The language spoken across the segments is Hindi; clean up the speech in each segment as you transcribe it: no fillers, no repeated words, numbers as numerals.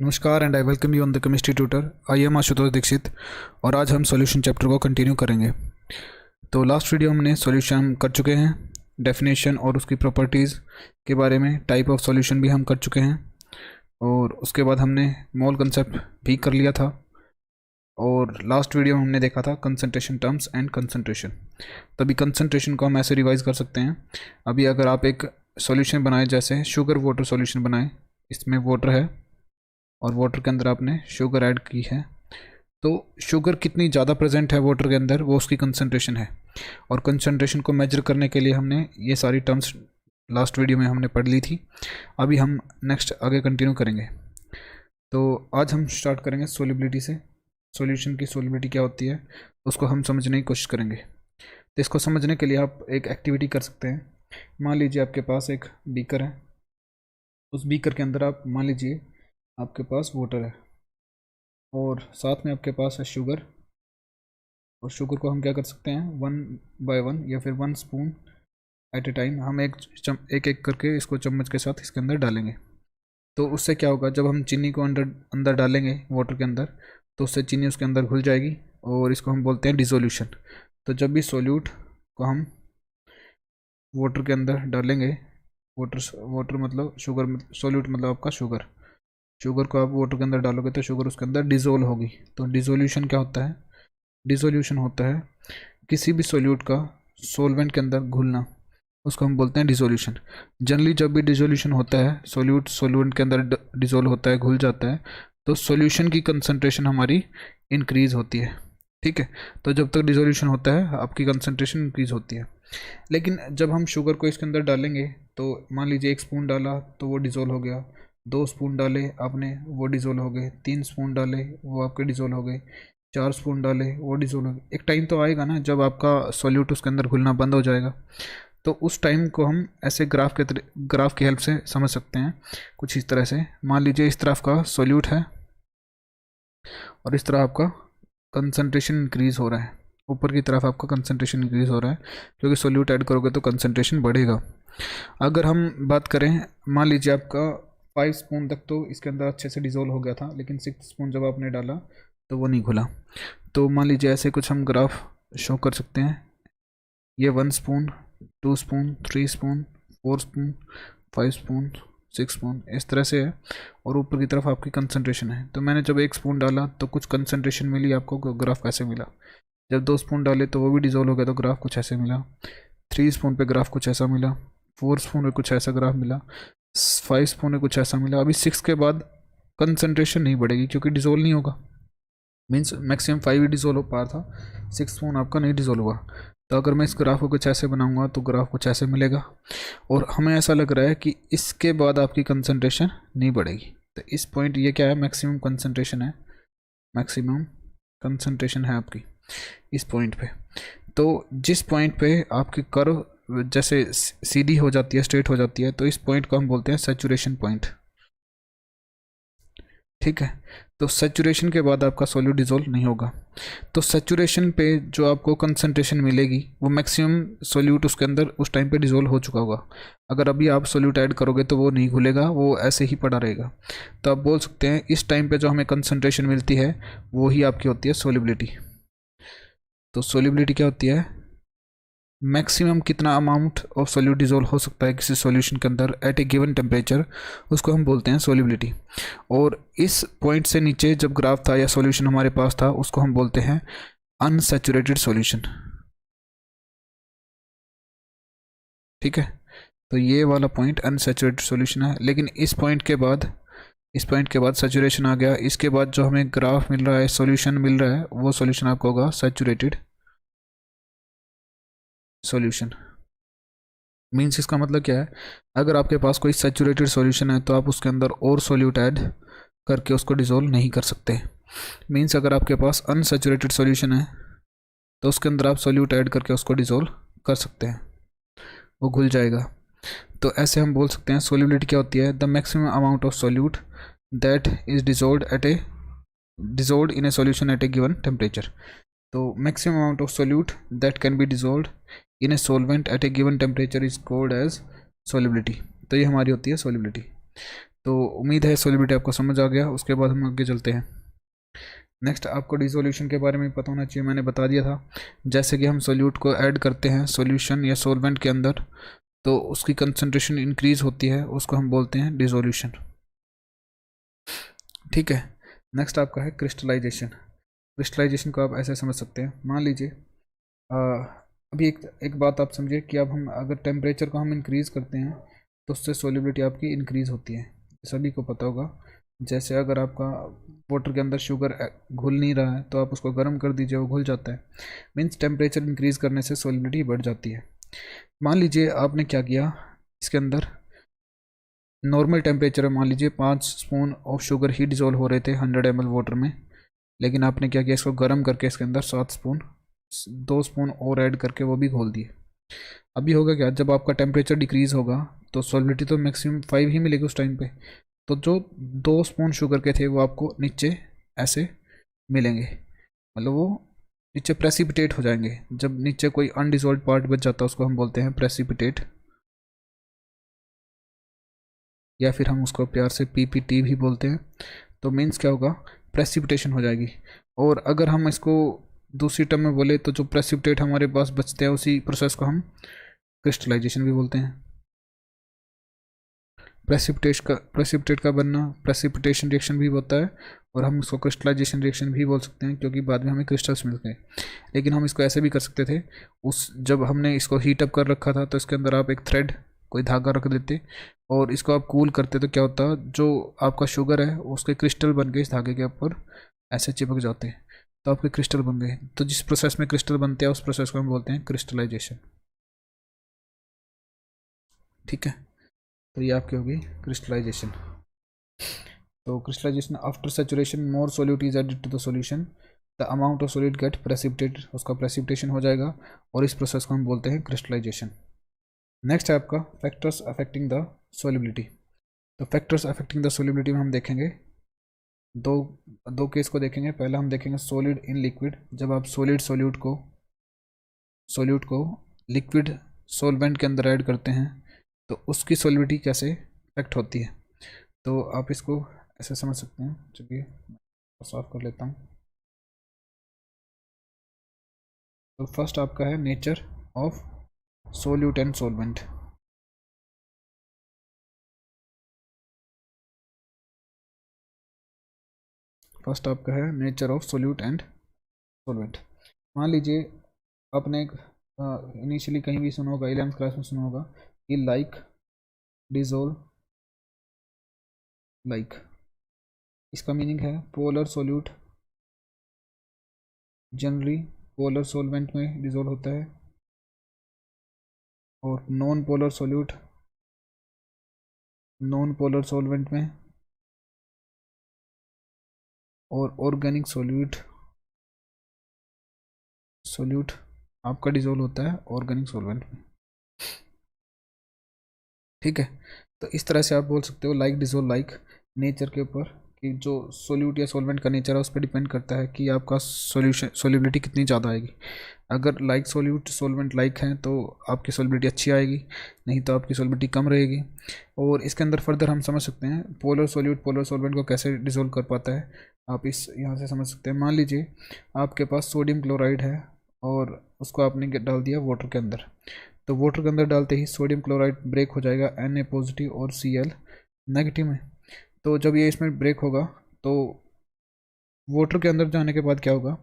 नमस्कार and I welcome you on the chemistry tutor. I am Ashutosh Dikshit और आज हम सॉल्यूशन चैप्टर को कंटिन्यू करेंगे। तो लास्ट वीडियो हमने सॉल्यूशन कर चुके हैं, डेफिनेशन और उसकी प्रॉपर्टीज़ के बारे में, टाइप ऑफ सॉल्यूशन भी हम कर चुके हैं और उसके बाद हमने मोल कंसेप्ट भी कर लिया था। और लास्ट वीडियो में हमने देखा था कंसंट्रेशन टर्म्स एंड कंसंट्रेशन। तभी कंसंट्रेशन को हम ऐसे रिवाइज कर सकते हैं। अभी अगर आप एक सॉल्यूशन बनाए, जैसे शुगर वाटर सॉल्यूशन बनाए, इसमें वाटर है और वाटर के अंदर आपने शुगर ऐड की है, तो शुगर कितनी ज़्यादा प्रेजेंट है वाटर के अंदर, वो उसकी कंसंट्रेशन है। और कंसंट्रेशन को मेजर करने के लिए हमने ये सारी टर्म्स लास्ट वीडियो में हमने पढ़ ली थी। अभी हम नेक्स्ट आगे कंटिन्यू करेंगे। तो आज हम स्टार्ट करेंगे सोलिबिलिटी से। सॉल्यूशन की सोलिबिलिटी क्या होती है उसको हम समझने की कोशिश करेंगे। तो इसको समझने के लिए आप एक एक्टिविटी कर सकते हैं। मान लीजिए आपके पास एक बीकर है, उस बीकर के अंदर आप मान लीजिए आपके पास वाटर है और साथ में आपके पास है शुगर। और शुगर को हम क्या कर सकते हैं, 1 बाय 1 या फिर 1 स्पून एट ए टाइम हम एक एक करके इसको चम्मच के साथ इसके अंदर डालेंगे। तो उससे क्या होगा, जब हम चीनी को अंदर डालेंगे वाटर के अंदर, तो उससे चीनी उसके अंदर घुल जाएगी और इसको हम बोलते हैं डिसोल्यूशन। तो जब भी सोल्यूट को हम वाटर के अंदर डालेंगे, वाटर मतलब शुगर, सोल्यूट मतलब आपका शुगर को आप वाटर के अंदर डालोगे तो शुगर उसके अंदर डिज़ोल्व होगी। तो डिसोल्यूशन क्या होता है, डिसोल्यूशन होता है किसी भी सोल्यूट का सॉल्वेंट के अंदर घुलना, उसको हम बोलते हैं डिसोल्यूशन। जनरली जब भी डिसोल्यूशन होता है, सोल्यूट सॉल्वेंट के अंदर डिसोल्व होता है, घुल जाता है, तो सॉल्यूशन की कंसंट्रेशन हमारी इंक्रीज़ होती है। ठीक है, तो जब तक डिसोल्यूशन होता है आपकी कंसंट्रेशन इंक्रीज़ होती है। लेकिन जब हम शुगर को इसके अंदर डालेंगे, तो मान लीजिए 1 स्पून डाला तो वो डिज़ोल्व हो गया, 2 स्पून डाले आपने वो डिज़ोल्व हो गए, 3 स्पून डाले वो आपके डिज़ोल्व हो गए, 4 स्पून डाले वो डिज़ोल्व हो गए। एक टाइम तो आएगा ना जब आपका सॉल्यूट उसके अंदर घुलना बंद हो जाएगा। तो उस टाइम को हम ऐसे ग्राफ की हेल्प से समझ सकते हैं कुछ इस तरह से। मान लीजिए इस तरफ का सॉल्यूट है और इस तरह आपका कंसंट्रेशन इंक्रीज़ हो रहा है, ऊपर की तरफ आपका कंसंट्रेशन इंक्रीज़ हो रहा है, क्योंकि सॉल्यूट ऐड करोगे तो कंसंट्रेशन बढ़ेगा। अगर हम बात करें, मान लीजिए आपका 5 स्पून तक तो इसके अंदर अच्छे से डिज़ोल्व हो गया था, लेकिन 6 स्पून जब आपने डाला तो वो नहीं घुला। तो मान लीजिए ऐसे कुछ हम ग्राफ शो कर सकते हैं। ये 1 spoon, 2 spoon, 3 spoon, 4 spoon, 5 spoon, 6 spoon, इस तरह से है। और ऊपर की तरफ आपकी कंसंट्रेशन है। तो मैंने जब 1 स्पून डाला तो कुछ कंसंट्रेशन मिली आपको, ग्राफ कैसे मिला। जब 2 स्पून डाले तो वो भी डिज़ोल्व हो गया, तो ग्राफ कुछ ऐसे मिला। 3 स्पून पे ग्राफ कुछ ऐसा मिला, 4 स्पून में कुछ ऐसा ग्राफ मिला, 5 स्पून में कुछ ऐसा मिला। अभी 6 के बाद कंसंट्रेशन नहीं बढ़ेगी क्योंकि डिज़ोल्व नहीं होगा, मीन्स मैक्सिमम 5 ही डिज़ोल्व हो पा था, 6 स्पून आपका नहीं डिज़ोल्व हुआ। तो अगर मैं इस ग्राफ को कुछ ऐसे बनाऊंगा तो ग्राफ कुछ ऐसे मिलेगा। और हमें ऐसा लग रहा है कि इसके बाद आपकी कंसंट्रेशन नहीं बढ़ेगी। तो इस पॉइंट, ये क्या है, मैक्सिमम कंसंट्रेशन है, मैक्सिमम कंसंट्रेशन है आपकी इस पॉइंट पे। तो जिस पॉइंट पे आपकी कर्व जैसे सीधी हो जाती है, स्ट्रेट हो जाती है, तो इस पॉइंट को हम बोलते हैं सैचुरेशन पॉइंट। ठीक है, तो सैचुरेशन के बाद आपका सॉल्यूट डिज़ोल्व नहीं होगा। तो सैचुरेशन पे जो आपको कंसंट्रेशन मिलेगी वो मैक्सिमम सॉल्यूट उसके अंदर उस टाइम पे डिज़ोल्व हो चुका होगा। अगर अभी आप सॉल्यूट ऐड करोगे तो वो नहीं घुलेगा, वो ऐसे ही पड़ा रहेगा। तो आप बोल सकते हैं इस टाइम पे जो हमें कंसंट्रेशन मिलती है वो ही आपकी होती है सोलिबिलिटी। तो सोलिबिलिटी क्या होती है, मैक्सिमम कितना अमाउंट ऑफ सॉल्यूट डिज़ोल्व हो सकता है किसी सॉल्यूशन के अंदर एट ए गिवन टेम्परेचर, उसको हम बोलते हैं सोलिबिलिटी। और इस पॉइंट से नीचे जब ग्राफ था या सॉल्यूशन हमारे पास था, उसको हम बोलते हैं अनसैचुरेटेड सॉल्यूशन। ठीक है, तो ये वाला पॉइंट अनसैचुरेटेड सॉल्यूशन है। लेकिन इस पॉइंट के बाद सैचुरेशन आ गया। इसके बाद जो हमें ग्राफ मिल रहा है, सॉल्यूशन मिल रहा है, वो सॉल्यूशन आपका होगा सैचुरेटेड सॉल्यूशन। मीन्स इसका मतलब क्या है, अगर आपके पास कोई सैचुरेटेड सॉल्यूशन है तो आप उसके अंदर और सॉल्यूट ऐड करके उसको डिज़ोल्व नहीं कर सकते। मीन्स अगर आपके पास अनसैचुरेटेड सॉल्यूशन है तो उसके अंदर आप सॉल्यूट ऐड करके उसको डिज़ोल्व कर सकते हैं, वो घुल जाएगा। तो ऐसे हम बोल सकते हैं सोल्यूबिलिटी क्या होती है, the maximum amount of solute that is dissolved in a solution at a given temperature. तो maximum amount of solute that can be dissolved in a solvent at a given temperature is called as solubility. तो ये हमारी होती है सोलिबिलिटी। तो उम्मीद है सॉल्युबिलिटी आपको समझ आ गया। उसके बाद हम आगे चलते हैं। नेक्स्ट आपको डिसोल्यूशन के बारे में पता होना चाहिए, मैंने बता दिया था। जैसे कि हम सोल्यूट को ऐड करते हैं सॉल्यूशन या सॉल्वेंट के अंदर, तो उसकी कंसंट्रेशन इंक्रीज होती है, उसको हम बोलते हैं डिसोल्यूशन। ठीक है। नेक्स्ट आपका है क्रिस्टलाइजेशन। क्रिस्टलाइजेशन को आप ऐसे समझ सकते हैं, मान लीजिए अभी एक बात आप समझिए कि अब हम अगर टेम्परेचर को हम इंक्रीज़ करते हैं तो उससे सोल्युबिलिटी आपकी इंक्रीज़ होती है, सभी को पता होगा। जैसे अगर आपका वाटर के अंदर शुगर घुल नहीं रहा है तो आप उसको गर्म कर दीजिए, वो घुल जाता है। मीन्स टेम्परेचर इंक्रीज़ करने से सोल्युबिलिटी बढ़ जाती है। मान लीजिए आपने क्या किया, इसके अंदर नॉर्मल टेम्परेचर मान लीजिए 5 spoon of sugar he dissolve हो रहे थे 100 ml वाटर में, लेकिन आपने क्या किया, इसको गर्म करके इसके अंदर 7 स्पून 2 स्पून और ऐड करके वो भी घोल दिए। अभी होगा क्या, जब आपका टेम्परेचर डिक्रीज़ होगा तो सॉल्युबिलिटी तो मैक्सिमम 5 ही मिलेगी उस टाइम पे, तो जो 2 स्पून शुगर के थे वो आपको नीचे ऐसे मिलेंगे, मतलब वो नीचे प्रेसिपिटेट हो जाएंगे। जब नीचे कोई अनडिजोल्व पार्ट बच जाता है उसको हम बोलते हैं प्रेसिपिटेट, या फिर हम उसको प्यार से पीपीटी भी बोलते हैं। तो मीन्स क्या होगा, प्रेसिपिटेशन हो जाएगी। और अगर हम इसको दूसरी टर्म में बोले तो जो प्रेसिपिटेट हमारे पास बचते हैं उसी प्रोसेस को हम क्रिस्टलाइजेशन भी बोलते हैं। प्रेसिपिटेट का बनना प्रेसिपिटेशन रिएक्शन भी होता है, और हम उसको क्रिस्टलाइजेशन रिएक्शन भी बोल सकते हैं, क्योंकि बाद में हमें क्रिस्टल्स मिलते हैं। लेकिन हम इसको ऐसे भी कर सकते थे, जब हमने इसको हीट अप कर रखा था तो इसके अंदर आप एक थ्रेड कोई धागा रख देते और इसको आप कूल करते, तो क्या होता, जो आपका शुगर है उसके क्रिस्टल बन के इस धागे के ऊपर ऐसे चिपक जाते हैं, तो आपके क्रिस्टल बन गए। तो जिस प्रोसेस में क्रिस्टल बनते हैं उस प्रोसेस को हम बोलते हैं क्रिस्टलाइजेशन। ठीक है, तो ये आपकी होगी क्रिस्टलाइजेशन। तो crystallization after saturation more solute is added to the solution, the amount of solute get precipitated, उसका प्रेसिपिटेशन हो जाएगा, और इस प्रोसेस को हम बोलते हैं क्रिस्टलाइजेशन। नेक्स्ट है आपका फैक्टर्स अफेक्टिंग द सोल्युबिलिटी। तो फैक्टर्स अफेक्टिंग द सोल्युबिलिटी में हम देखेंगे दो दो केस को देखेंगे। पहला हम देखेंगे सॉलिड इन लिक्विड, जब आप सॉल्यूट को लिक्विड सॉल्वेंट के अंदर ऐड करते हैं तो उसकी सोल्युबिलिटी कैसे अफेक्ट होती है। तो आप इसको ऐसे समझ सकते हैं, चलिए साफ कर लेता हूँ। तो फर्स्ट आपका है nature of solute and solvent. First आपका है nature of solute and solvent. मान लीजिए आपने एक इनिशियली कहीं भी सुना होगा, 11th क्लास में सुना होगा कि लाइक डिजोल्व लाइक, इसका मीनिंग है polar solute generally polar solvent में डिजोल्व होता है, और non polar solute non polar solvent में, और ऑर्गेनिक सोल्यूट आपका डिजोल्व होता है ऑर्गेनिक सॉल्वेंट में। ठीक है, तो इस तरह से आप बोल सकते हो लाइक डिजोल्व लाइक, नेचर के ऊपर कि जो सोल्यूट या सॉल्वेंट का नेचर है उस पर डिपेंड करता है कि आपका सोल्युबिलिटी कितनी ज़्यादा आएगी। अगर लाइक सोल्यूट सॉल्वेंट लाइक हैं तो आपकी सोल्युबिलिटी अच्छी आएगी, नहीं तो आपकी सोल्युबिलिटी कम रहेगी। और इसके अंदर फर्दर हम समझ सकते हैं पोलर सोल्यूट पोलर सॉल्वेंट को कैसे डिजोल्व कर पाता है। आप इस यहाँ से समझ सकते हैं, मान लीजिए आपके पास सोडियम क्लोराइड है और उसको आपने डाल दिया वाटर के अंदर, तो वाटर के अंदर डालते ही सोडियम क्लोराइड ब्रेक हो जाएगा Na पॉजिटिव और Cl नेगेटिव में। तो जब ये इसमें ब्रेक होगा तो वाटर के अंदर जाने के बाद क्या होगा,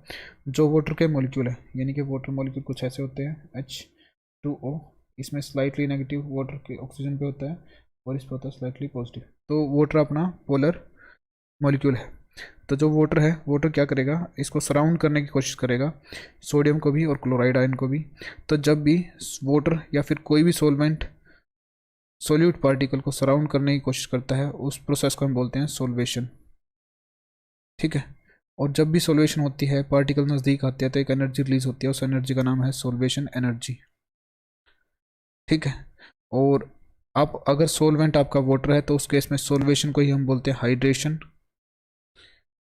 जो वाटर के मॉलिक्यूल है, यानी कि वाटर मॉलिक्यूल कुछ ऐसे होते हैं H2O, इसमें स्लाइटली नेगेटिव वाटर के ऑक्सीजन पे होता है और इस पर होता है स्लाइटली पॉजिटिव। तो वाटर अपना पोलर मॉलिक्यूल है, तो जो वाटर है वाटर क्या करेगा, इसको सराउंड करने की कोशिश करेगा, सोडियम को भी और क्लोराइड आयन को भी। तो जब भी वाटर या फिर कोई भी सोल्यूट पार्टिकल को सराउंड करने की कोशिश करता है उस प्रोसेस को हम बोलते हैं सोल्वेशन। ठीक है, और जब भी सोल्वेशन होती है पार्टिकल नज़दीक आते हैं तो एक एनर्जी रिलीज होती है, उस एनर्जी का नाम है सोल्वेशन एनर्जी। ठीक है, और आप अगर सोलवेंट आपका वाटर है तो उस केस में सोल्वेशन को ही हम बोलते हैं हाइड्रेशन,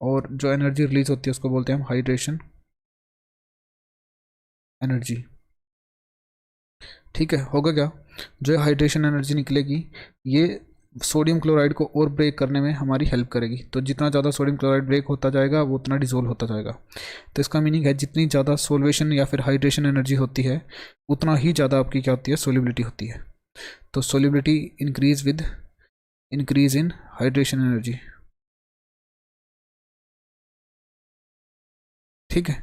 और जो एनर्जी रिलीज होती है उसको बोलते हैं हम हाइड्रेशन एनर्जी। ठीक है, होगा क्या, जो हाइड्रेशन एनर्जी निकलेगी ये सोडियम क्लोराइड को और ब्रेक करने में हमारी हेल्प करेगी। तो जितना ज़्यादा सोडियम क्लोराइड ब्रेक होता जाएगा वो उतना डिसोल्व होता जाएगा। तो इसका मीनिंग है जितनी ज़्यादा सोल्वेशन या फिर हाइड्रेशन एनर्जी होती है उतना ही ज़्यादा आपकी क्या होती है, सोलिबिलिटी होती है। तो solubility increase with increase in hydration energy. ठीक है,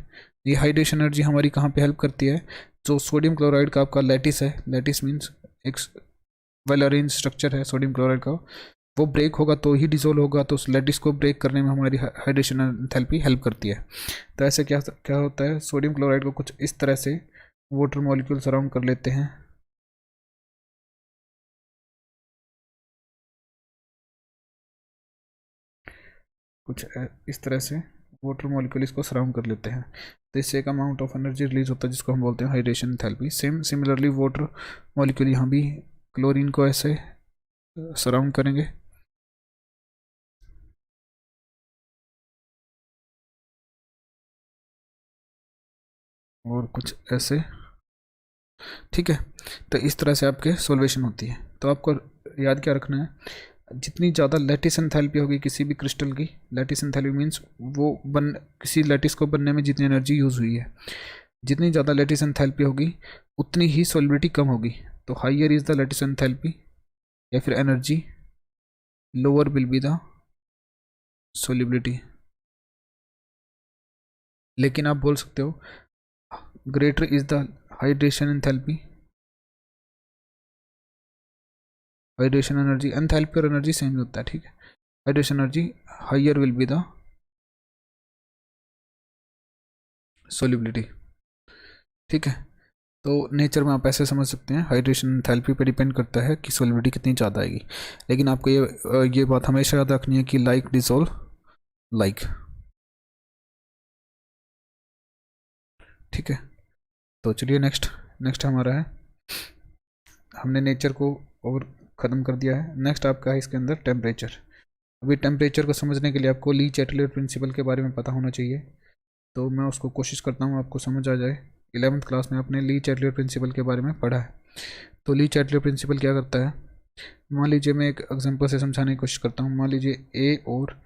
ये हाइड्रेशन एनर्जी हमारी कहाँ पे हेल्प करती है? जो सोडियम क्लोराइड का आपका लैटिस है, लैटिस मीन्स एक वेल अरेंज स्ट्रक्चर है सोडियम क्लोराइड का, वो ब्रेक होगा तो ही डिसोल्व होगा। तो उस लैटिस को ब्रेक करने में हमारी हाइड्रेशन एंथैल्पी हेल्प करती है। तो ऐसे क्या क्या होता है, सोडियम क्लोराइड को कुछ इस तरह से वाटर मॉलिक्यूल सराउंड कर लेते हैं। कुछ इस तरह से वाटर मॉलिक्यूल इसको सराउंड कर लेते हैं। तो इससे एक अमाउंट ऑफ एनर्जी रिलीज होता है जिसको हम बोलते हैं hydration enthalpy. Similarly water molecule यहाँ भी क्लोरीन को ऐसे सराउंड करेंगे। और कुछ ऐसे। ठीक है, तो इस तरह से आपके सोल्वेशन होती है। तो आपको याद क्या रखना है, जितनी ज़्यादा लैटिस एंथैल्पी होगी किसी भी क्रिस्टल की, लैटिस एंथैल्पी मीन्स वो किसी लैटिस को बनने में जितनी एनर्जी यूज़ हुई है, जितनी ज़्यादा लैटिस एंथैल्पी होगी उतनी ही सोलिबिलिटी कम होगी। तो higher is the lattice enthalpy या फिर energy, lower will be the solubility. लेकिन आप बोल सकते हो greater is the hydration enthalpy, hydration energy, enthalpy और एनर्जी सेम होता है। ठीक है, hydration energy higher will be the solubility. ठीक है, तो नेचर में आप ऐसे समझ सकते हैं हाइड्रेशन एंथैल्पी पे डिपेंड करता है कि सोलिबिलिटी कितनी ज़्यादा आएगी। लेकिन आपको ये बात हमेशा याद रखनी है कि लाइक डिसोल्व लाइक। ठीक है, तो चलिए नेक्स्ट हमारा है, हमने नेचर को और ख़त्म कर दिया है। नेक्स्ट आपका है इसके अंदर टेम्परेचर। अभी टेम्परेचर को समझने के लिए आपको ली चैटलियर प्रिंसिपल के बारे में पता होना चाहिए। तो मैं उसको कोशिश करता हूँ आपको समझ आ जाए। 11th क्लास में आपने ली चैटलियर प्रिंसिपल के बारे में पढ़ा है। तो ली चैटलियर प्रिंसिपल क्या करता है, मान लीजिए मैं एक एग्जांपल से समझाने की कोशिश करता हूँ। मान लीजिए ए और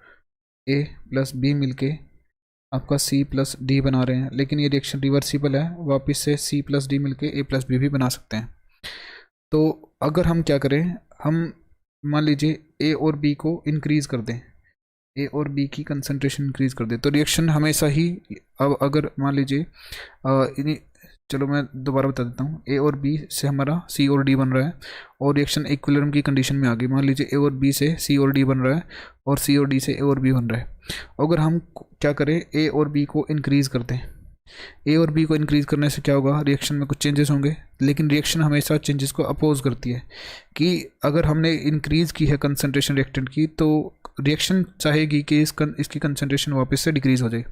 ए प्लस बी मिलके आपका सी प्लस डी बना रहे हैं, लेकिन ये रिएक्शन रिवर्सिबल है, वापस से सी प्लस डी मिलके ए प्लस बी भी बना सकते हैं। तो अगर हम क्या करें, हम मान लीजिए ए और बी को इंक्रीज़ कर दें, ए और बी की कंसंट्रेशन इंक्रीज कर दे, तो रिएक्शन हमेशा ही, अब अगर मान लीजिए चलो मैं दोबारा बता देता हूँ, ए और बी से हमारा सी और डी बन रहा है और रिएक्शन इक्विलिब्रियम की कंडीशन में आ गई। मान लीजिए ए और बी से सी और डी बन रहा है और सी और डी से ए और बी बन रहा है। अगर हम क्या करें, ए और बी को इंक्रीज़ कर दें, ए और बी को इंक्रीज़ करने से क्या होगा, रिएक्शन में कुछ चेंजेस होंगे। लेकिन रिएक्शन हमेशा चेंजेस को अपोज करती है कि अगर हमने इंक्रीज़ की है कंसंट्रेशन रिएक्टेंट की, तो रिएक्शन चाहेगी कि इसकी कंसंट्रेशन वापस से डिक्रीज़ हो जाए।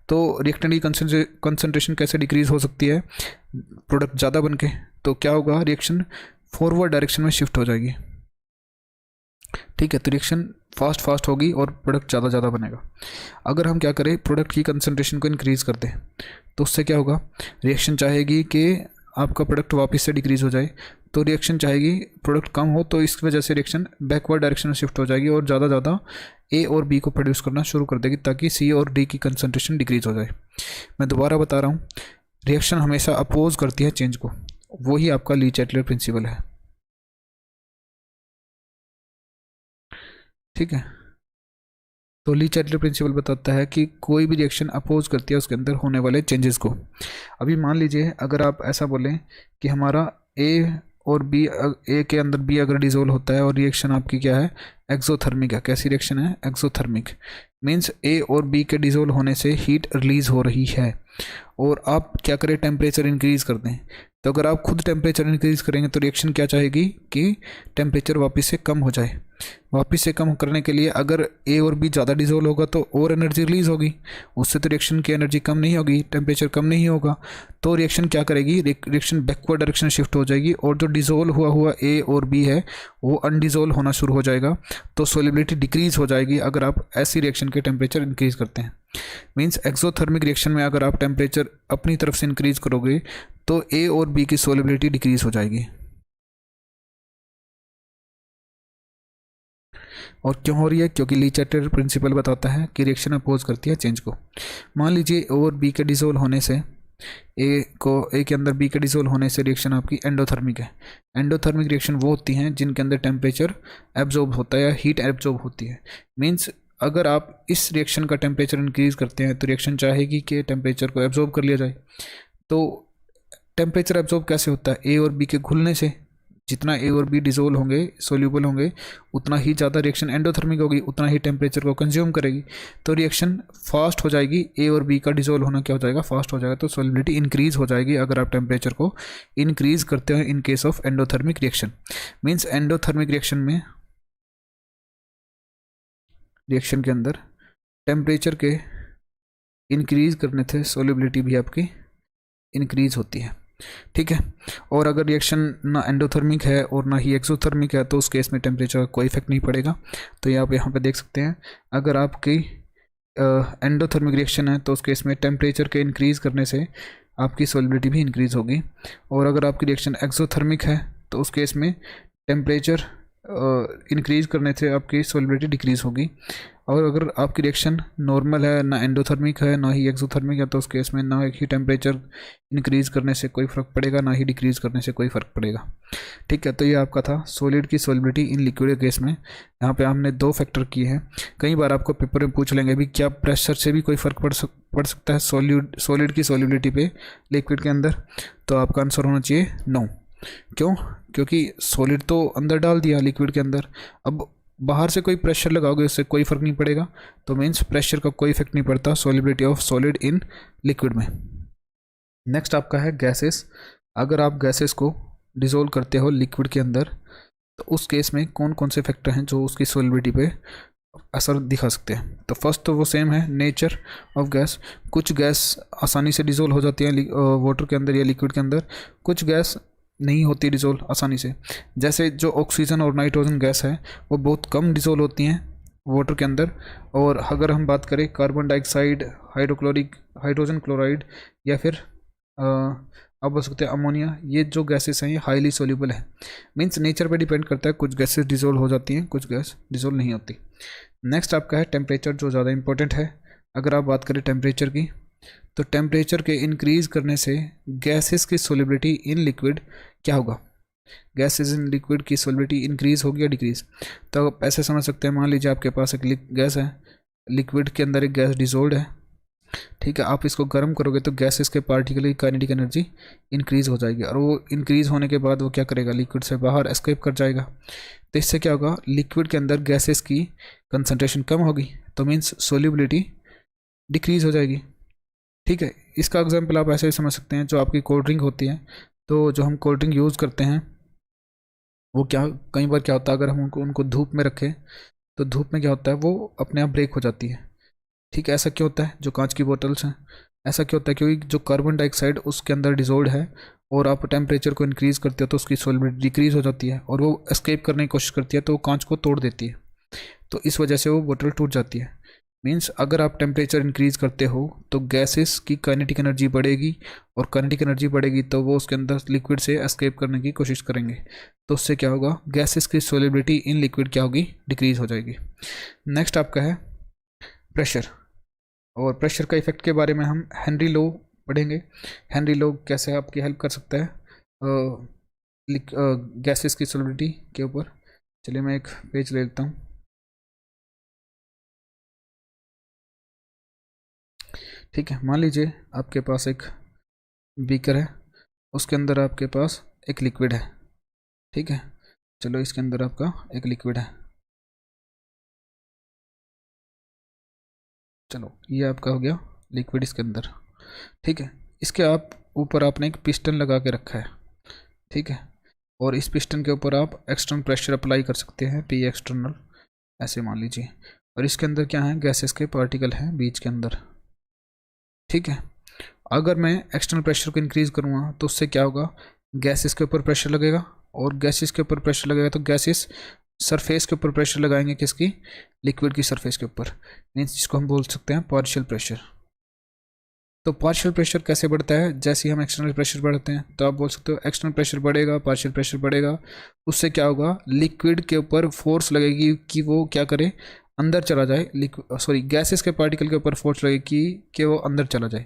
तो रिएक्टेंट की कंसंट्रेशन कैसे डिक्रीज़ हो सकती है, प्रोडक्ट ज़्यादा बन के, तो क्या होगा, रिएक्शन फॉरवर्ड डायरेक्शन में शिफ्ट हो जाएगी। ठीक है, तो रिएक्शन फास्ट होगी और प्रोडक्ट ज़्यादा बनेगा। अगर हम क्या करें, प्रोडक्ट की कंसंट्रेशन को इंक्रीज़ कर दें, तो उससे क्या होगा, रिएक्शन चाहेगी कि आपका प्रोडक्ट वापस से डिक्रीज़ हो जाए। तो रिएक्शन चाहेगी प्रोडक्ट कम हो, तो इस वजह से रिएक्शन बैकवर्ड डायरेक्शन में शिफ्ट हो जाएगी और ज़्यादा ए और बी को प्रोड्यूस करना शुरू कर देगी ताकि सी और डी की कंसंट्रेशन डिक्रीज़ हो जाए। मैं दोबारा बता रहा हूँ, रिएक्शन हमेशा अपोज करती है चेंज को, वही आपका ली चैटलियर प्रिंसिपल है। ठीक है, तो ली चैटलियर प्रिंसिपल बताता है कि कोई भी रिएक्शन अपोज करती है उसके अंदर होने वाले चेंजेस को। अभी मान लीजिए अगर आप ऐसा बोलें कि हमारा ए और बी, ए के अंदर बी अगर डिसोल्व होता है और रिएक्शन आपकी क्या है, एक्सोथर्मिक है। कैसी रिएक्शन है, एक्सोथर्मिक मीन्स ए और बी के डिसोल्व होने से हीट रिलीज हो रही है और आप क्या करें, टेम्परेचर इंक्रीज़ कर दें। तो अगर आप खुद टेम्परेचर इंक्रीज़ करेंगे तो रिएक्शन क्या चाहेगी कि टेम्परेचर वापस से कम हो जाए। वापस से कम करने के लिए अगर ए और बी ज़्यादा डिसोल्व होगा तो और एनर्जी रिलीज़ होगी, उससे तो रिएक्शन की एनर्जी कम नहीं होगी, टेम्परेचर कम नहीं होगा। तो रिएक्शन क्या करेगी, रिएक्शन बैकवर्ड डायरेक्शन शिफ्ट हो जाएगी और जो डिसोल्व हुआ ए और बी है वो अनडिसोल्व होना शुरू हो जाएगा। तो सोलिबिलिटी डिक्रीज़ हो जाएगी अगर आप ऐसी रिएक्शन के टेम्परेचर इंक्रीज़ करते हैं। मीन्स एक्सोथर्मिक रिएक्शन में अगर आप टेम्परेचर अपनी तरफ से इंक्रीज़ करोगे तो ए और बी की सोलिबिलिटी डिक्रीज़ हो जाएगी। और क्यों हो रही है? क्योंकि ली चार्टर प्रिंसिपल बताता है कि रिएक्शन अपोज करती है चेंज को। मान लीजिए ए और बी के डिसोल्व होने से ए के अंदर बी के डिसोल्व होने से रिएक्शन आपकी एंडोथर्मिक है। एंडोथर्मिक रिएक्शन वो होती हैं जिनके अंदर टेम्परेचर एब्जॉर्ब होता है या हीट एब्जॉर्ब होती है। मीन्स अगर आप इस रिएक्शन का टेम्परेचर इंक्रीज करते हैं तो रिएक्शन चाहेगी कि टेम्परेचर को एब्जॉर्ब कर लिया जाए। तो टेम्परेचर एब्जॉर्ब कैसे होता है? ए और बी के घुलने से। जितना ए और बी डिसोल्व होंगे, सोल्यूबल होंगे, उतना ही ज़्यादा रिएक्शन एंडोथर्मिक होगी, उतना ही टेम्परेचर को कंज्यूम करेगी, तो रिएक्शन फास्ट हो जाएगी। ए और बी का डिसोल्व होना क्या हो जाएगा? फास्ट हो जाएगा। तो सोलिबिलिटी इंक्रीज हो जाएगी अगर आप टेम्परेचर को इंक्रीज करते हैं in case of endothermic reaction. Means endothermic reaction के अंदर टेम्परेचर के इंक्रीज करने से सोलिबिलिटी भी आपकी इंक्रीज होती है। ठीक है। और अगर रिएक्शन ना एंडोथर्मिक है और ना ही एक्सोथर्मिक है तो उस केस में टेम्परेचर का कोई इफेक्ट नहीं पड़ेगा। तो आप यहाँ पे देख सकते हैं, अगर आपकी एंडोथर्मिक रिएक्शन है तो उस केस में टेम्परेचर के इंक्रीज करने से आपकी सोलिबिलिटी भी इंक्रीज होगी। और अगर आपकी रिएक्शन एक्सोथर्मिक है तो उस केस में टेम्परेचर इंक्रीज करने से आपकी सोलिबिलिटी डिक्रीज होगी। और अगर आपकी रिएक्शन नॉर्मल है, ना एंडोथर्मिक है ना ही एक्सोथर्मिक है, तो उस केस में ना ही टेम्परेचर इंक्रीज करने से कोई फ़र्क पड़ेगा ना ही डिक्रीज करने से कोई फ़र्क पड़ेगा। ठीक है। तो ये आपका था सॉलिड की सोलिबिलिटी इन लिक्विड केस में। यहाँ पे हमने 2 फैक्टर किए हैं। कई बार आपको पेपर में पूछ लेंगे भी क्या प्रेशर से भी कोई फ़र्क पड़ सकता है सॉलिड की सोलिबिलिटी पे लिक्विड के अंदर? तो आपका आंसर होना चाहिए नो। क्यों? क्योंकि सॉलिड तो अंदर डाल दिया लिक्विड के अंदर, अब बाहर से कोई प्रेशर लगाओगे उससे कोई फ़र्क नहीं पड़ेगा। तो मीन्स प्रेशर का कोई इफेक्ट नहीं पड़ता solubility of solid in liquid में। नेक्स्ट आपका है गैसेस। अगर आप गैसेस को डिसोल्व करते हो लिक्विड के अंदर तो उस केस में कौन कौन से फैक्टर हैं जो उसकी सॉलिबिलिटी पे असर दिखा सकते हैं? तो फर्स्ट तो वो सेम है, नेचर ऑफ गैस। कुछ गैस आसानी से डिसोल्व हो जाती है वाटर के अंदर या लिक्विड के अंदर, कुछ गैस नहीं होती डिसोल्व आसानी से। जैसे जो ऑक्सीजन और नाइट्रोजन गैस है वो बहुत कम डिसोल्व होती हैं वाटर के अंदर। और अगर हम बात करें कार्बन डाइऑक्साइड, हाइड्रोजन क्लोराइड या फिर आप बोल सकते हैं अमोनिया, ये जो गैसेस हैं ये हाईली सोल्यूबल है। मीन्स नेचर पे डिपेंड करता है, कुछ गैसेस डिसोल्व हो जाती हैं, कुछ गैस डिसोल्व नहीं होती। नेक्स्ट आपका है टेम्परेचर, जो ज़्यादा इंपॉर्टेंट है। अगर आप बात करें टेम्परेचर की तो टेम्परेचर के इंक्रीज़ करने से गैसेस की सोलिबिलिटी इन लिक्विड क्या होगा? गैसेस इन लिक्विड की सोलिबिलिटी इंक्रीज़ होगी या डिक्रीज़? तो आप ऐसे समझ सकते हैं, मान लीजिए आपके पास एक गैस है, लिक्विड के अंदर एक गैस डिसोल्व है। ठीक है। आप इसको गर्म करोगे तो गैसेस के पार्टिकल की काइनेटिक एनर्जी इंक्रीज़ हो जाएगी और वो इंक्रीज़ होने के बाद वो क्या करेगा? लिक्विड से बाहर एस्केप कर जाएगा। तो इससे क्या होगा? लिक्विड के अंदर गैसेस की कंसनट्रेशन कम होगी, तो मीन्स सोल्यूबिलिटी डिक्रीज़ हो जाएगी। ठीक है। इसका एग्जांपल आप ऐसे ही समझ सकते हैं, जो आपकी कोल्ड ड्रिंक होती है, तो जो हम कोल्ड ड्रिंक यूज़ करते हैं वो कई बार क्या होता है, अगर हम उनको धूप में रखें तो धूप में क्या होता है, वो अपने आप ब्रेक हो जाती है। ठीक है। ऐसा क्यों होता है? जो कांच की बोतल्स हैं, ऐसा क्यों होता है? क्योंकि जो कार्बन डाइऑक्साइड उसके अंदर डिसोल्व है और आप टेम्परेचर को इंक्रीज़ करते हो तो उसकी सोलिबिलिटी डिक्रीज़ हो जाती है और वो एस्केप करने की कोशिश करती है तो वो कांच को तोड़ देती है। तो इस वजह से वो बोतल टूट जाती है। मीन्स अगर आप टेम्परेचर इंक्रीज़ करते हो तो गैसेस की काइनेटिक एनर्जी बढ़ेगी और काइनेटिक एनर्जी बढ़ेगी तो वो उसके अंदर लिक्विड से एस्केप करने की कोशिश करेंगे। तो उससे क्या होगा? गैसेस की सोलिबिलिटी इन लिक्विड क्या होगी? डिक्रीज़ हो जाएगी। नेक्स्ट आपका है प्रेशर। और प्रेशर का इफेक्ट के बारे में हम हेनरी लॉ पढ़ेंगे। हेनरी लॉ कैसे आपकी हेल्प कर सकता है गैसेस की सोलिबिलिटी के ऊपर। चलिए मैं एक पेज ले लेता हूँ। ठीक है। मान लीजिए आपके पास एक बीकर है, उसके अंदर आपके पास एक लिक्विड है। ठीक है। चलो इसके अंदर आपका एक लिक्विड है। चलो ये आपका हो गया लिक्विड इसके अंदर। ठीक है। इसके आप ऊपर आपने एक पिस्टन लगा के रखा है। ठीक है। और इस पिस्टन के ऊपर आप एक्सटर्नल प्रेशर अप्लाई कर सकते हैं, पी एक्सटर्नल, ऐसे मान लीजिए। और इसके अंदर क्या है? गैसेस के पार्टिकल हैं बीच के अंदर। ठीक है। अगर मैं एक्सटर्नल प्रेशर को इंक्रीज़ करूँगा तो उससे क्या होगा? गैसेस के ऊपर प्रेशर लगेगा और गैसेस के ऊपर प्रेशर लगेगा तो गैसेस सरफेस के ऊपर प्रेशर लगाएंगे, किसकी? लिक्विड की सरफेस के ऊपर। मीन्स जिसको हम बोल सकते हैं पार्शियल प्रेशर। तो पार्शियल प्रेशर कैसे बढ़ता है, जैसे ही हम एक्सटर्नल प्रेशर बढ़ाते हैं तो आप बोल सकते हो एक्सटर्नल प्रेशर बढ़ेगा, पार्शियल प्रेशर बढ़ेगा, उससे क्या होगा, लिक्विड के ऊपर फोर्स लगेगी कि वो क्या करे, अंदर चला जाए, गैसेस के पार्टिकल के ऊपर फोर्स लगेगी कि वो अंदर चला जाए।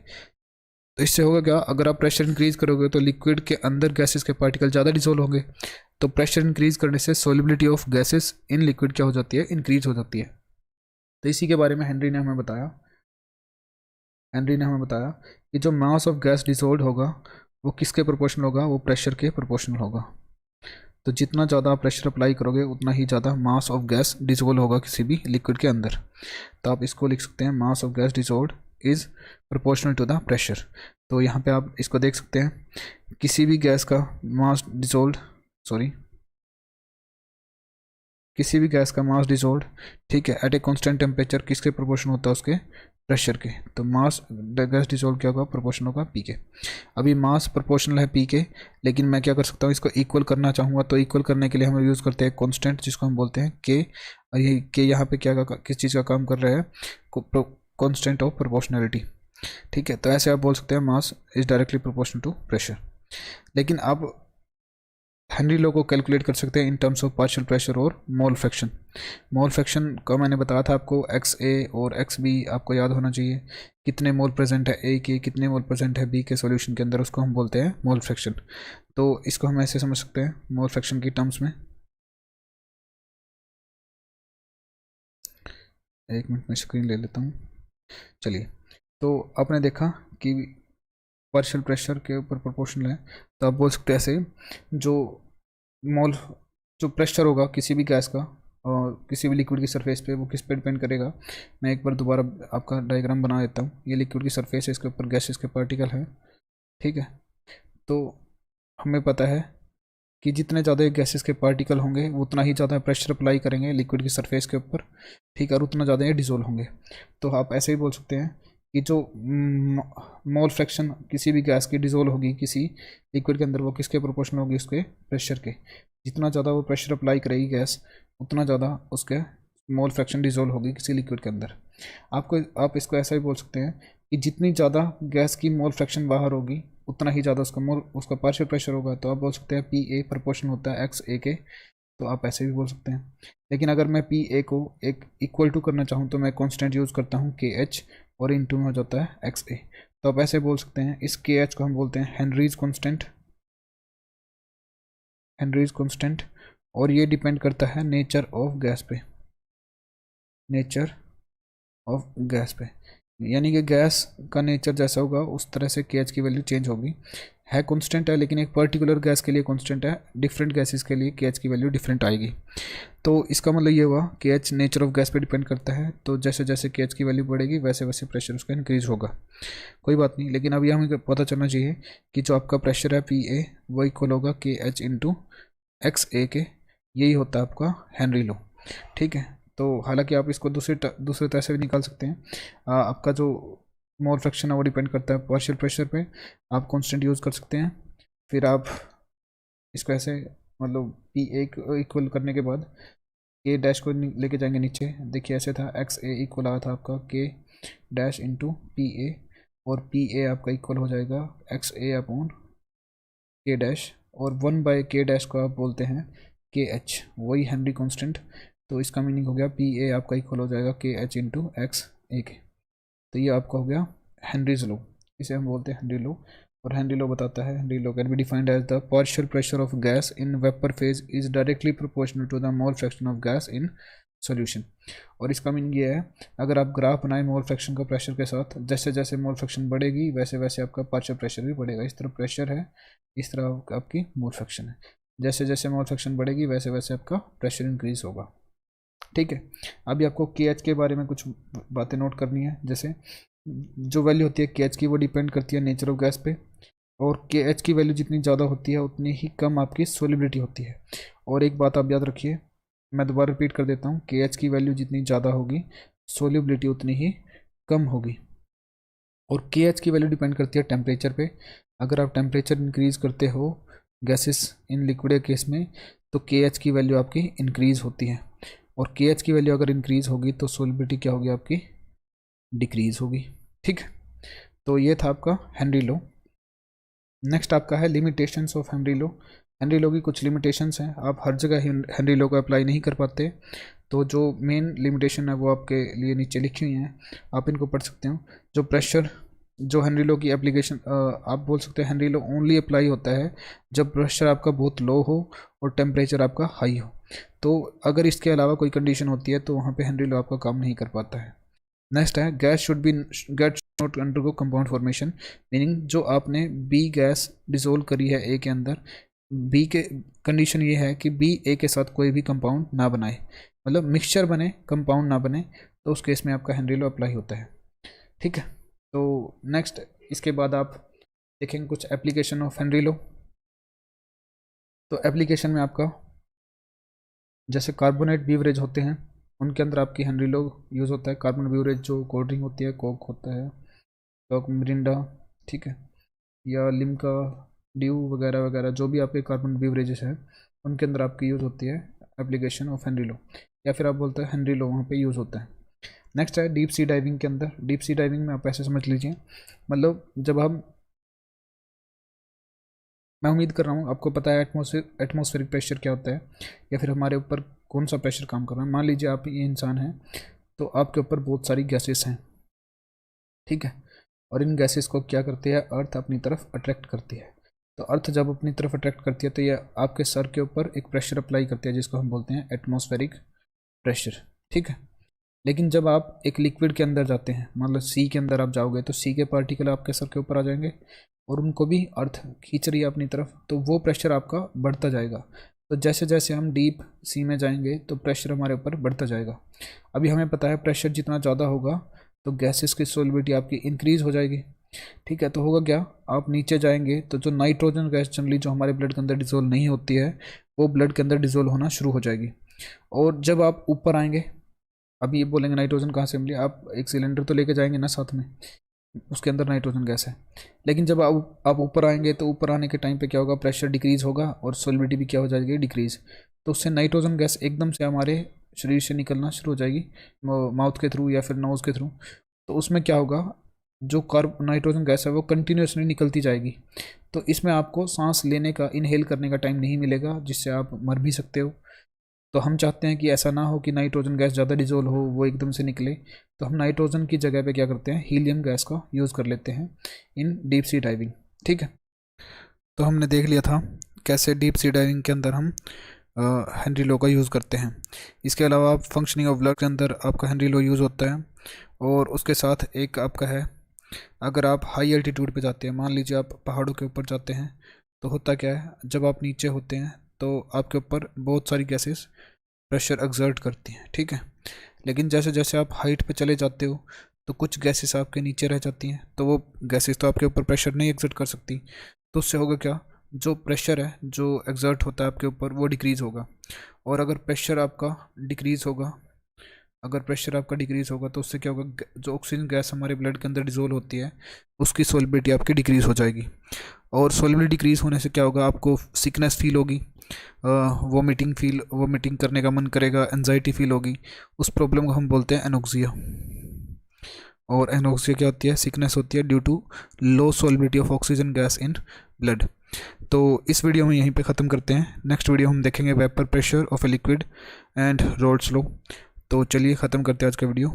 तो इससे होगा क्या, अगर आप प्रेशर इंक्रीज करोगे तो लिक्विड के अंदर गैसेस के पार्टिकल ज़्यादा डिसोल्व होंगे, तो प्रेशर इंक्रीज करने से solubility of gases in liquid क्या हो जाती है, इंक्रीज हो जाती है। तो इसी के बारे में हेनरी ने हमें बताया कि जो मास ऑफ गैस डिसोल्व होगा वो किसके प्रोपोर्शनल होगा, वो प्रेशर के प्रोपोर्शनल होगा। तो जितना ज़्यादा आप प्रेशर अप्लाई करोगे उतना ही ज़्यादा मास ऑफ गैस डिसोल्व होगा किसी भी लिक्विड के अंदर। तो आप इसको लिख सकते हैं, mass of gas dissolve is proportional to the pressure. तो यहाँ पे आप इसको देख सकते हैं, किसी भी गैस का मास डिसोल्व ठीक है एट ए कांस्टेंट टेम्परेचर किसके प्रोपोर्शन होता है, उसके प्रेशर के। तो मास गैस डिसोल्व क्या होगा, प्रोपोर्शन होगा पी के। अभी मास प्रोपोर्शनल है पी के, लेकिन मैं क्या कर सकता हूँ, इसको इक्वल करना चाहूँगा तो इक्वल करने के लिए हम यूज़ करते हैं कांस्टेंट, जिसको हम बोलते हैं के। और ये के यहाँ पे क्या किस चीज़ का काम कर रहा है, कांस्टेंट ऑफ प्रोपोर्शनैलिटी। ठीक है, तो ऐसे आप बोल सकते हैं mass is directly proportional to pressure. लेकिन आप हेनरी लॉ को कैलकुलेट कर सकते हैं in terms of partial pressure और मोल फ्रैक्शन। मोल फ्रैक्शन का मैंने बताया था आपको, एक्स ए और एक्स बी आपको याद होना चाहिए, कितने मोल प्रेजेंट है ए के, कितने मोल प्रेजेंट है बी के सॉल्यूशन के अंदर, उसको हम बोलते हैं मोल फ्रैक्शन। तो इसको हम ऐसे समझ सकते हैं मोल फ्रैक्शन की टर्म्स में। एक मिनट में स्क्रीन ले लेता हूँ। चलिए, तो आपने देखा कि पार्शियल प्रेशर के ऊपर प्रोपोर्शनल है, तो आप बोल सकते हैं ऐसे, जो मोल जो प्रेशर होगा किसी भी गैस का और किसी भी लिक्विड की सरफेस पे, वो किस पे डिपेंड करेगा। मैं एक बार दोबारा आपका डायग्राम बना देता हूँ। ये लिक्विड की सरफेस है, इसके ऊपर गैसेस के पार्टिकल है, ठीक है। तो हमें पता है कि जितने ज़्यादा गैसेस के पार्टिकल होंगे उतना ही ज़्यादा प्रेशर अप्लाई करेंगे लिक्विड की सरफेस के ऊपर, ठीक है, और उतना ज़्यादा ये डिजोल्व होंगे। तो आप ऐसे ही बोल सकते हैं कि जो मोल फ्रैक्शन किसी भी गैस की डिजोल्व होगी किसी लिक्विड के अंदर, वो किसके प्रोपोर्शनल होगी, उसके प्रेशर के। जितना ज़्यादा वो प्रेशर अप्लाई करेगी गैस, उतना ज़्यादा उसके मोल फ्रैक्शन डिजोल्व होगी किसी लिक्विड के अंदर। आप इसको ऐसा ही बोल सकते हैं कि जितनी ज़्यादा गैस की मोल फ्रैक्शन बाहर होगी उतना ही ज़्यादा उसका पार्शियल प्रेशर होगा। तो आप बोल सकते हैं पी ए प्रोपोर्शन होता है एक्स ए के। तो आप ऐसे भी बोल सकते हैं। लेकिन अगर मैं पी ए को एक इक्वल टू करना चाहूँ तो मैं कांस्टेंट यूज़ करता हूँ के एच, और इनटू में हो जाता है एक्स ए। तो आप ऐसे बोल सकते हैं, इस के एच को हम बोलते हैं हेनरीज कांस्टेंट, और ये डिपेंड करता है नेचर ऑफ गैस पे। यानी कि गैस का नेचर जैसा होगा उस तरह से के एच की वैल्यू चेंज होगी। है कांस्टेंट है, लेकिन एक पर्टिकुलर गैस के लिए कांस्टेंट है, डिफरेंट गैसेस के लिए के एच की वैल्यू डिफरेंट आएगी। तो इसका मतलब ये हुआ कि एच नेचर ऑफ गैस पे डिपेंड करता है। तो जैसे जैसे के एच की वैल्यू बढ़ेगी वैसे वैसे प्रेशर उसका इंक्रीज होगा। कोई बात नहीं, लेकिन अभी हमें पता चलना चाहिए कि जो आपका प्रेशर है पी ए वो इक्वल होगा के एच इंटू एक्स ए के। यही होता है आपका हेनरी लॉ, ठीक है। तो हालांकि आप इसको दूसरे तरह से भी निकाल सकते हैं। आपका जो मोल फ्रैक्शन है वो डिपेंड करता है पार्शियल प्रेशर पे, आप कांस्टेंट यूज़ कर सकते हैं। फिर आप इसको ऐसे मतलब पी ए इक्वल करने के बाद के डैश को लेके जाएंगे नीचे। देखिए ऐसे था, एक्स ए इक्वल आया था आपका के डैश इंटू पी ए, और पी ए आपका इक्वल हो जाएगा एक्स ए अपॉन के डैश, और 1 के डैश को आप बोलते हैं के एच, वही हेनरी कांस्टेंट। तो इसका मीनिंग हो गया पी ए आपका इक्वल हो जाएगा के एच इंटू एक्स ए के। तो ये आपका हो गया हेनरीज लॉ, इसे हम बोलते हैं हेनरी लॉ। और हेनरी लॉ बताता है, Henry law can be defined as the partial pressure of gas in vapour phase is directly proportional to the mole fraction of gas in solution. और इसका मीनिंग ये है, अगर आप ग्राफ बनाए मोल फ्रैक्शन का प्रेशर के साथ, जैसे जैसे मोल फ्रैक्शन बढ़ेगी वैसे वैसे आपका पार्शियल प्रेशर भी बढ़ेगा। इस तरह प्रेशर है, इस तरह आपकी मोल फ्रैक्शन है। जैसे जैसे मोल फ्रैक्शन बढ़ेगी वैसे वैसे आपका प्रेशर इंक्रीज होगा, ठीक है। अभी आपको के एच के बारे में कुछ बातें नोट करनी है। जैसे जो वैल्यू होती है के एच की वो डिपेंड करती है नेचर ऑफ गैस पे, और के एच की वैल्यू जितनी ज़्यादा होती है उतनी ही कम आपकी सोलिबिलिटी होती है। और एक बात आप याद रखिए, मैं दोबारा रिपीट कर देता हूँ, के एच की वैल्यू जितनी ज़्यादा होगी सोलिबिलिटी उतनी ही कम होगी। और के एच की वैल्यू डिपेंड करती है टेम्परेचर पे। अगर आप टेम्परेचर इंक्रीज़ करते हो गैसेस इन लिक्विड केस में, तो के एच की वैल्यू आपकी इंक्रीज़ होती है। और के एच की वैल्यू अगर इंक्रीज़ होगी तो सोलिबिलिटी क्या होगी आपकी, डिक्रीज़ होगी, ठीक है। तो ये था आपका हेनरी लॉ। नेक्स्ट आपका है limitations of Henry law. Henry law की कुछ लिमिटेशंस हैं, आप हर जगह हेनरी लॉ को अप्लाई नहीं कर पाते, तो जो मेन लिमिटेशन है वो आपके लिए नीचे लिखी हुई हैं, आप इनको पढ़ सकते हो। जो प्रेशर, जो हेनरी लॉ की एप्लीकेशन, आप बोल सकते हैं हेनरी लॉ ओनली अप्लाई होता है जब प्रेशर आपका बहुत लो हो और टेम्परेचर आपका हाई हो। तो अगर इसके अलावा कोई कंडीशन होती है तो वहाँ पे हेनरी लॉ आपका काम नहीं कर पाता है। नेक्स्ट है gas not undergo compound formation, meaning जो आपने बी गैस डिसोल्व करी है ए के अंदर, बी के कंडीशन ये है कि बी ए के साथ कोई भी कंपाउंड ना बनाए, मतलब मिक्सचर बने कंपाउंड ना बने, तो उस केस में आपका हेनरी लॉ अप्लाई होता है। ठीक है, तो नेक्स्ट इसके बाद आप देखेंगे कुछ एप्लीकेशन ऑफ हेनरी लॉ। तो एप्लीकेशन में आपका जैसे कार्बोनेट बीवरेज होते हैं उनके अंदर आपकी हेनरी लॉ यूज़ होता है। कार्बन बीवरेज जो कोल्ड ड्रिंक होती है, कोक होता है, कोक मिरिंडा, ठीक है, या लिम्का, ड्यू वगैरह वगैरह, जो भी आपके कार्बन बीवरेजेस हैं उनके अंदर आपकी यूज़ होती है एप्लीकेशन ऑफ हेनरी लॉ, या फिर आप बोलते हैं हेनरी लॉ वहाँ पे यूज़ होता है। नेक्स्ट है डीप सी डाइविंग के अंदर। डीप सी डाइविंग में आप ऐसे समझ लीजिए, मतलब जब हम, मैं उम्मीद कर रहा हूँ आपको पता है एटमॉस्फेरिक प्रेशर क्या होता है, या फिर हमारे ऊपर कौन सा प्रेशर काम कर रहा है। मान लीजिए आप ये इंसान हैं, तो आपके ऊपर बहुत सारी गैसेस हैं, ठीक है, और इन गैसेस को क्या करती है, अर्थ अपनी तरफ अट्रैक्ट करती है। तो अर्थ जब अपनी तरफ अट्रैक्ट करती है तो ये आपके सर के ऊपर एक प्रेशर अप्लाई करती है जिसको हम बोलते हैं एटमॉस्फेरिक प्रेशर, ठीक है। लेकिन जब आप एक लिक्विड के अंदर जाते हैं, मतलब सी के अंदर आप जाओगे, तो सी के पार्टिकल आपके सर के ऊपर आ जाएंगे और उनको भी अर्थ खींच रही है अपनी तरफ, तो वो प्रेशर आपका बढ़ता जाएगा। तो जैसे जैसे हम डीप सी में जाएंगे तो प्रेशर हमारे ऊपर बढ़ता जाएगा। अभी हमें पता है प्रेशर जितना ज़्यादा होगा तो गैसेस की सोलिबिलिटी आपकी इंक्रीज़ हो जाएगी, ठीक है। तो होगा क्या, आप नीचे जाएंगे तो जो नाइट्रोजन गैस जनरली जो हमारे ब्लड के अंदर डिजोल्व नहीं होती है वो ब्लड के अंदर डिजोल्व होना शुरू हो जाएगी। और जब आप ऊपर आएंगे, अभी ये बोलेंगे नाइट्रोजन कहाँ से मिली, आप एक सिलेंडर तो लेके जाएंगे ना साथ में, उसके अंदर नाइट्रोजन गैस है। लेकिन जब आप ऊपर आएंगे तो ऊपर आने के टाइम पे क्या होगा, प्रेशर डिक्रीज होगा और सोलिबिलिटी भी क्या हो जाएगी, डिक्रीज। तो उससे नाइट्रोजन गैस एकदम से हमारे शरीर से निकलना शुरू हो जाएगी, माउथ के थ्रू या फिर नोज़ के थ्रू। तो उसमें क्या होगा, जो नाइट्रोजन गैस है वो कंटिन्यूसली निकलती जाएगी। तो इसमें आपको सांस लेने का, इनहेल करने का टाइम नहीं मिलेगा, जिससे आप मर भी सकते हो। तो हम चाहते हैं कि ऐसा ना हो कि नाइट्रोजन गैस ज़्यादा डिजोल्व हो, वो एकदम से निकले। तो हम नाइट्रोजन की जगह पे क्या करते हैं, हीलियम गैस का यूज़ कर लेते हैं इन डीप सी डाइविंग, ठीक है। तो हमने देख लिया था कैसे डीप सी डाइविंग के अंदर हम हेनरी लॉ का यूज़ करते हैं। इसके अलावा आप फंक्शनिंग ऑफ ब्लड के अंदर आपका हेनरी लॉ यूज़ होता है। और उसके साथ एक आपका है, अगर आप हाई एल्टीट्यूड पे जाते हैं, मान लीजिए आप पहाड़ों के ऊपर जाते हैं, तो होता क्या है, जब आप नीचे होते हैं तो आपके ऊपर बहुत सारी गैसेस प्रेशर एक्सर्ट करती हैं, ठीक है। लेकिन जैसे जैसे आप हाइट पे चले जाते हो तो कुछ गैसेस आपके नीचे रह जाती हैं, तो वो गैसेस तो आपके ऊपर प्रेशर नहीं एक्सर्ट कर सकती। तो उससे होगा क्या, जो प्रेशर है जो एक्सर्ट होता है आपके ऊपर वो डिक्रीज़ होगा। और अगर प्रेशर आपका डिक्रीज़ होगा, अगर प्रेशर आपका डिक्रीज़ होगा तो उससे क्या होगा, जो ऑक्सीजन गैस हमारे ब्लड के अंदर डिजोल्व होती है उसकी सोलिबिलिटी आपकी डिक्रीज़ हो जाएगी। और सोलिबिलिटी डिक्रीज़ होने से क्या होगा, आपको सिकनेस फील होगी, वोमिटिंग करने का मन करेगा, एनजाइटी फील होगी। उस प्रॉब्लम को हम बोलते हैं एनोक्सिया। और एनोक्सिया क्या होती है, सिकनेस होती है due to low solubility of oxygen gas in blood. तो इस वीडियो में यहीं पे ख़त्म करते हैं। नेक्स्ट वीडियो हम देखेंगे vapour pressure of a liquid and roles law. तो चलिए ख़त्म करते हैं आज का वीडियो।